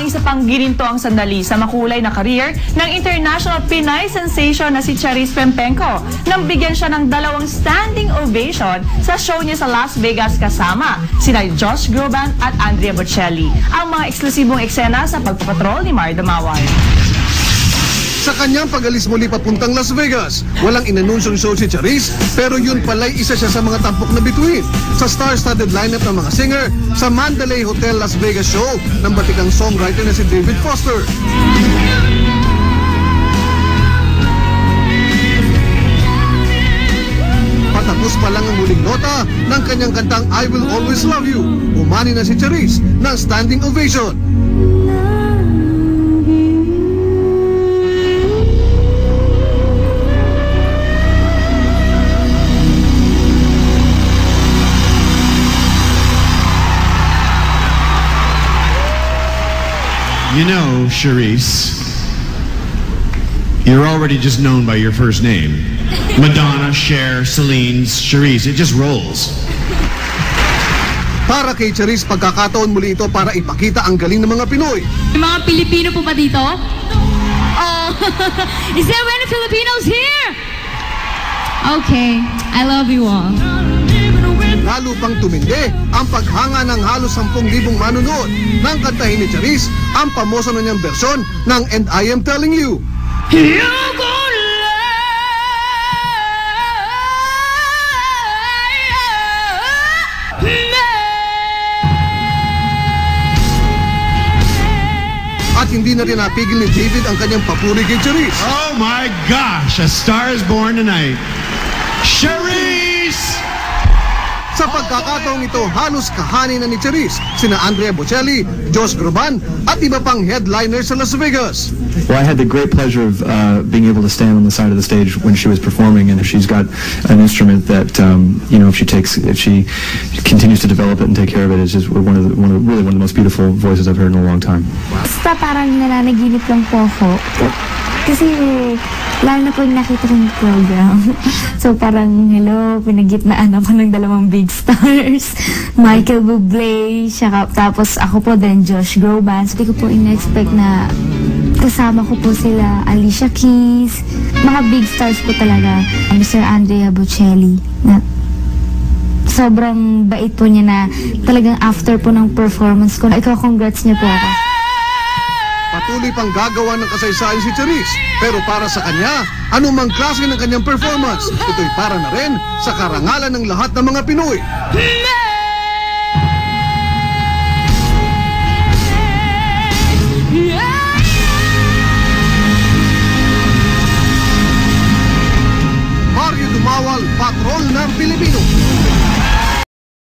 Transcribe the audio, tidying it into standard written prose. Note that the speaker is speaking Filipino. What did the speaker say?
ang isa pang ginintoang sandali sa makulay na career ng international Pinay sensation na si Charis Pempenko nang bigyan siya ng 2 standing ovation sa show niya sa Las Vegas kasama sina Josh Groban at Andrea Bocelli. Ang mga eksklusibong eksena sa pagpapatrol ni Mar Damaway. Sa kanyang pag-alis muli papuntang Las Vegas, walang inanunsyong show si Charis, pero yun pala'y isa siya sa mga tampok na bituin sa star-studded lineup ng mga singer sa Mandalay Hotel Las Vegas show ng batikang songwriter na si David Foster. Patapos pa lang ang muling nota ng kanyang kantang I Will Always Love You, umani na si Charis ng standing ovation. You know, Charis, you're already just known by your first name. Madonna, Cher, Celine, Charis, it just rolls. Para kay Charis, pagkakataon muli ito para ipakita ang galing ng mga Pinoy. May mga Pilipino po ba dito? Oh, is there any Filipinos here? Okay, I love you all. Lalo pang tumindi ang paghanga ng halos 10,000 manonood nang kantahin ni Charis ang pamoso na niyang bersyon ng And I Am Telling You. At hindi na rin napigil ni David ang kanyang papuri kay Charis. Oh my gosh, a star is born tonight. Charis! Sa pagkakataong ito, halos kahani na ni Charis sina Andrea Bocelli, Josh Groban at iba pang headliners sa Las Vegas. Well, I had the great pleasure of being able to stand on the side of the stage when she was performing, and if she's got an instrument that you know, if she continues to develop it and take care of it, it's just one of the most beautiful voices I've heard in a long time. Basta parang nananaginip lang po ako. Kasi lalo na pag nakita ko yung program. So parang, hello, pinagitnaan ako ng 2 big stars. Michael Bublé, tapos ako po din, Josh Groban. So di ko po in-expect na kasama ko po sila, Alicia Keys. Mga big stars po talaga. Mr. Andrea Bocelli. Na sobrang bait po niya na talagang after po ng performance ko, ikaw congrats niya po ako. Patuloy pang gagawa ng kasaysayan si Charis. Pero para sa kanya, anumang klase ng kanyang performance, ito'y para na rin sa karangalan ng lahat ng mga Pinoy. Mario Dumawal, Patrol ng Pilipino.